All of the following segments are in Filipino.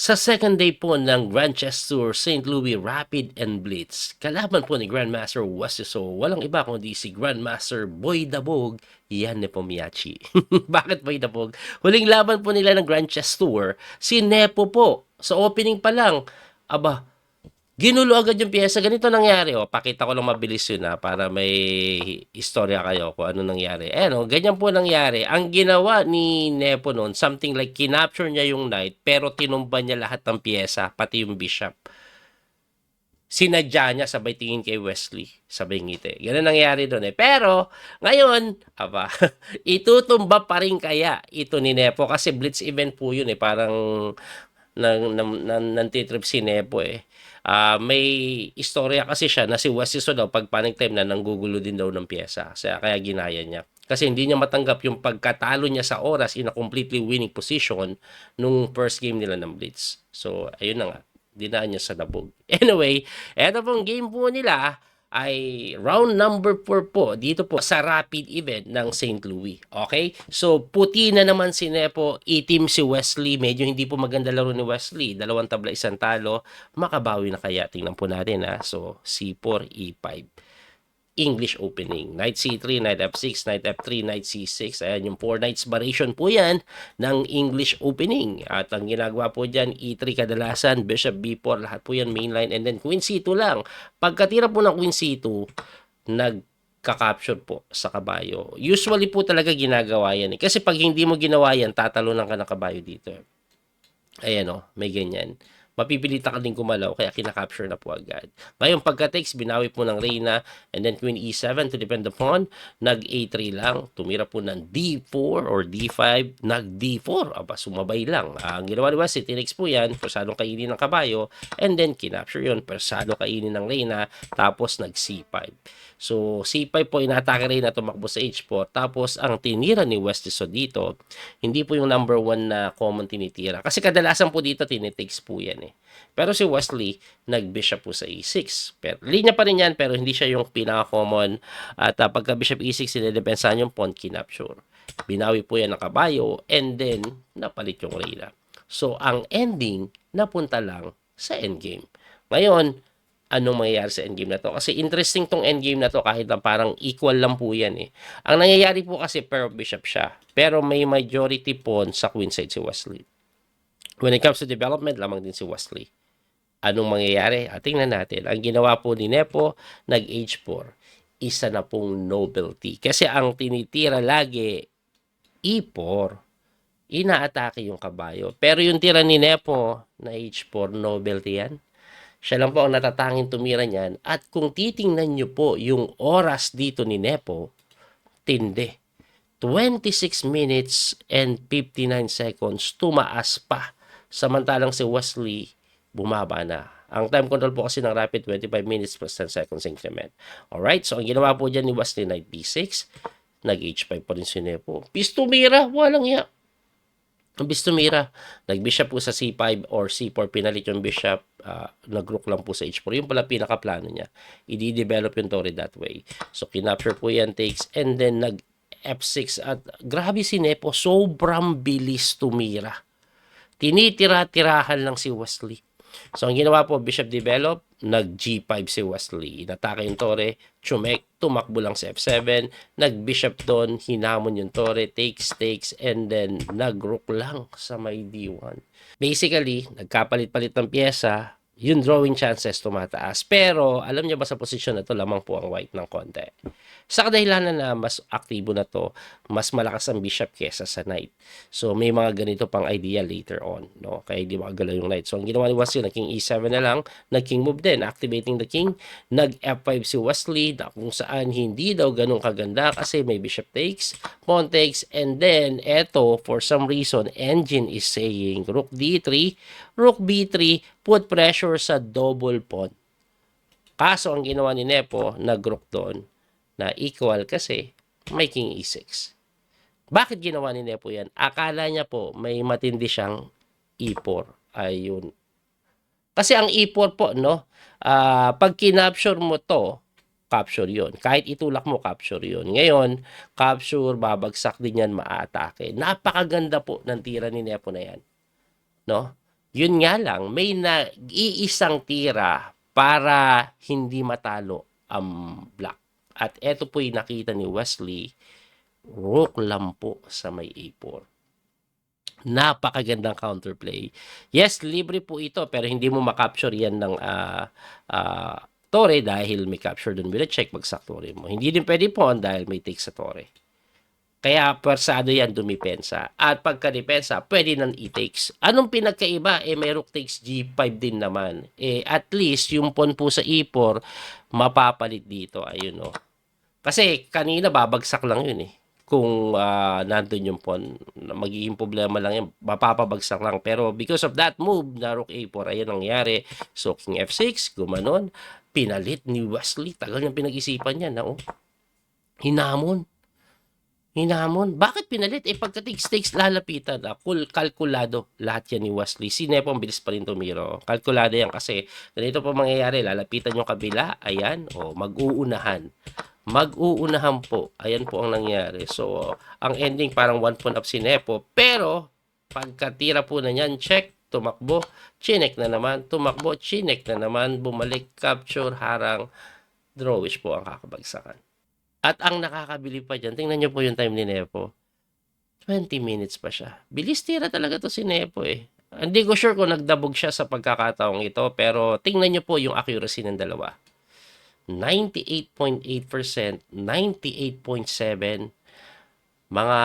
Sa second day po ng Grand Chess Tour St. Louis Rapid and Blitz, kalaban po ni Grandmaster Wasiso, walang iba kundi si Grandmaster Boy Dabog, yan Nepomniachtchi. Bakit Boy Dabog? Huling laban po nila ng Grand Chess Tour, si Nepo po. Sa opening pa lang, aba, ginulo agad yung pyesa. Ganito nangyari. O, pakita ko lang mabilis yun para may istorya kayo kung ano nangyari. Ganyan po nangyari. Ang ginawa ni Nepo noon, something like kinapture niya yung knight pero tinumba niya lahat ng pyesa, pati yung bishop. Sinadya niya sabay tingin kay Wesley. Sabay ngiti. Ganun nangyari doon eh. Pero, ngayon, itutumba pa rin kaya ito ni Nepo kasi blitz event po yun eh. Parang nantitrip si Nepo eh. May istorya kasi siya na si Wasiso daw pag panic time na nanggugulo din daw ng pyesa. Kaya ginaya niya. Kasi hindi niya matanggap yung pagkatalo niya sa oras in a completely winning position nung first game nila ng Blitz. So, ayun na nga. Dinaan niya sa dabog. Anyway, eto pong game po nila ay round number 4 po dito po sa rapid event ng St. Louis. Okay? So, puti na naman si Nepo, itim si Wesley. Medyo hindi po maganda laro ni Wesley. 2 tabla, 1 talo. Makabawi na kaya. Tingnan po natin ha. So, C4, E5. English opening. Knight C3, Knight F6, Knight F3, Knight C6. Ayan yung 4 knights variation po yan ng English opening. At ang ginagawa po dyan, E3 kadalasan, Bishop B4, lahat po yan mainline. And then Queen C2 lang. Pagkatira po ng Queen C2, nagka-capture po sa kabayo. Usually po talaga ginagawa yan. Kasi pag hindi mo ginawa yan, tatalunan ka ng kabayo dito. Ayan may ganyan. Mapipilita ka din kumalaw kaya kinakapture na po agad. Ngayon pagka-takes, binawi po ng Reyna and then Queen E7 to defend the pawn. Nag-A3 lang, tumira po ng D4 or D5, nag-D4. Sumabay lang. Ang ginawa ni Wesley, tinex po yan, persadong kainin ng kabayo and then kinapture yun, persado kainin ng Reyna, tapos nag-C5. So, C5 po, inatake rin na tumakbo sa H4. Tapos, ang tinira ni Westiso dito, hindi po yung number 1 na common tinitira. Kasi kadalasan po dito, tinitakes po yan eh. Pero si Wesley, nag-bishop po sa E6. Pero, linya pa rin yan, pero hindi siya yung pinaka-common. At pagka-bishop E6, sinidepensahan yung pawn, kinapture. Binawi po yan ng kabayo, and then, napalit yung Reyna. So, ang ending, napunta lang sa endgame. Ngayon, anong mangyayari sa endgame na to? Kasi interesting tong endgame na to kahit lang parang equal lang po yan eh. Ang nangyayari po kasi pair of bishop siya. Pero may majority pawn sa queen side si Wesley. When it comes to development, lamang din si Wesley. Anong mangyayari? Tingnan natin. Ang ginawa po ni Nepo, nag-H4. Isa na pong nobility. Kasi ang tinitira lagi, E4. Inaatake yung kabayo. Pero yung tira ni Nepo na H4, nobility yan. Siya lang po ang natatanging tumira niyan. At kung titingnan nyo po yung oras dito ni Nepo, tindi. 26 minutes and 59 seconds, tumaas pa. Samantalang si Wesley, bumaba na. Ang time control po kasi ng rapid, 25 minutes plus 10 seconds increment. Alright, so ang ginawa po dyan ni Wesley, Knight B6, nag-H5 pa rin si Nepo. Pistumira, walang iya. Ang tumira, nag-bishop po sa C5 or C4, pinalit yung bishop, nag-rook lang po sa H4. Yung pala pinaka-plano niya. I-develop yung torre that way. So, kinapture po yan, takes, and then nag-F6. At grabe si Nepo, sobrang bilis tumira. Tinitira-tirahan lang si Wesley. So, ang ginawa po, bishop develop, nag-G5 si Wesley. Inatake yung torre, chumek, tumakbo lang sa F7, nag-bishop doon, hinamon yung torre, takes, and then nag-rook lang sa may D1. Basically, nagkapalit-palit ng pyesa, yung drawing chances tumataas. Pero, alam niyo ba sa posisyon na to, lamang po ang white ng konti. Sa kadahilanan na mas aktibo na to, mas malakas ang bishop kesa sa knight. So, may mga ganito pang idea later on. No? Kaya di makagalaw yung knight. So, ang ginawa ni Wesley, nag-king E7 na lang, nag-king move din, activating the king, nag-F5 si Wesley, na kung saan hindi daw ganun kaganda kasi may bishop takes, pawn takes, and then, eto, for some reason, engine is saying, rook D3, rook B3, put pressure sa double pawn. Kaso, ang ginawa ni Nepo, nag-rook doon, na equal kasi may king E6. Bakit ginawa ni Nepo yan? Akala niya po may matindi siyang E4. Ayun. Kasi ang E4 po, no? Pag kinapture mo to, capture yon. Kahit itulak mo, capture yon. Ngayon, capture, babagsak din yan, maatake. Napakaganda po ng tira ni Nepo na yan. No? Yun nga lang, may nag-iisang tira para hindi matalo ang black. At eto po'y nakita ni Wesley, rook lang po sa may A4. Napakagandang counterplay. Yes, libre po ito pero hindi mo makapture yan ng tore dahil may capture dun with a check, bagsak tore mo. Hindi din pwede pawn dahil may take sa tore. Kaya persado yan dumipensa. At pagka-depensa, pwede nang i-takes. Anong pinagkaiba? May rook takes G5 din naman. At least, yung pawn po sa E4, mapapalit dito. Ayun, no. Kasi kanina babagsak lang yun eh. Kung nandun yung pawn, magiging problema lang yan, mapapabagsak lang. Pero because of that move na rook A4, ayun nangyari. So king F6, gumanon. Pinalit ni Wesley. Tagal niyang pinag-isipan niya na hinamon. Bakit pinalit? Pagka-takes, lalapitan. Kalkulado lahat yan ni Wesley. Si Nepo ang bilis pa rin tumiro. Kalkulado yan kasi ganito po mangyayari. Lalapitan yung kabila. Ayan. Mag-uunahan. Mag-uunahan po. Ayan po ang nangyari. So, ang ending parang 1 pawn up si Nepo. Pero, pagkatira po na yan, check, tumakbo, chinek na naman, tumakbo, chinek na naman, bumalik, capture, harang, drawish po ang kakabagsakan. At ang nakakabili pa dyan, tingnan nyo po yung time ni Nepo. 20 minutes pa siya. Bilis tira talaga to si Nepo eh. Hindi ko sure kung nagdabog siya sa pagkakataong ito, pero tingnan nyo po yung accuracy ng dalawa. 98.8%, 98.7%. Mga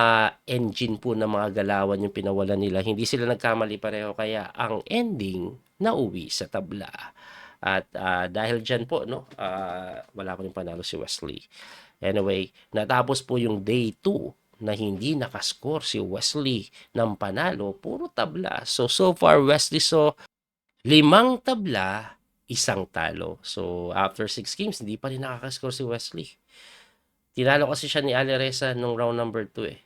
engine po ng mga galawan yung pinawalan nila. Hindi sila nagkamali pareho, kaya ang ending, nauwi sa tabla. At dahil dyan po, wala pa rin panalo si Wesley. Anyway, natapos po yung day 2 na hindi nakascore si Wesley ng panalo, puro tabla. So far, Wesley 5 tabla, 1 talo. So, after 6 games, hindi pa rin nakakascore si Wesley. Tinalo kasi siya ni Aleresa nung round number 2 eh.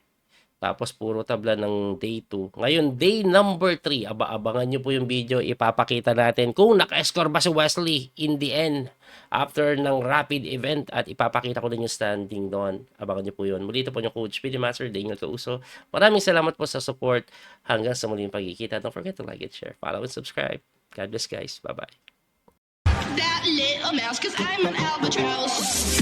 Tapos puro tabla ng day 2. Ngayon, day number 3. Abangan nyo po yung video. Ipapakita natin kung naka-score ba si Wesley in the end after ng rapid event. At ipapakita ko din yung standing doon. Abangan nyo po yun. Muli ito po yung Coach Speedy Master, Daniel Causo. Maraming salamat po sa support. Hanggang sa muling pagkikita. Don't forget to like and share. Follow and subscribe. God bless guys. Bye-bye. That little mouse, 'cause I'm an albatross.